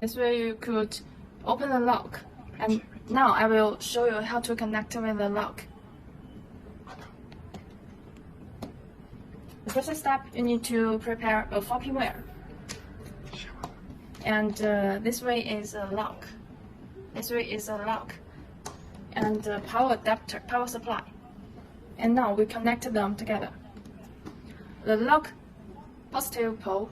This way you could open the lock. And now I will show you how to connect with the lock. The first step, you need to prepare a 4-pin wire. And this way is a lock. This way is a lock. And the power adapter, power supply. And now we connect them together. The lock positive pole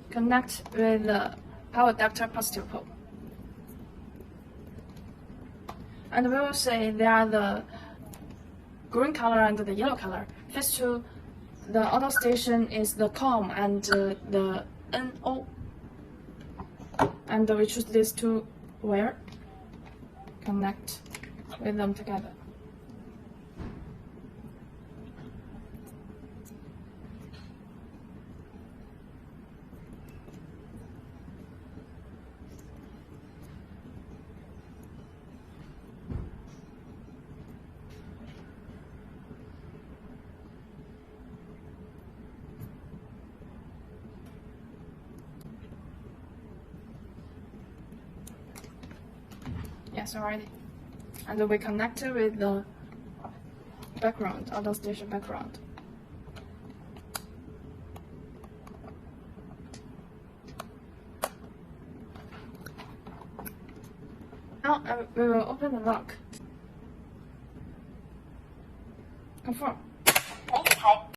connect with the power adapter positive pole. And we will say they are the green color and the yellow color. First two, the auto station is the COM and the NO. And we choose these two wire, connect with them together. Yes, already. And we connect it with the background, auto station background. Now we will open the lock. Confirm.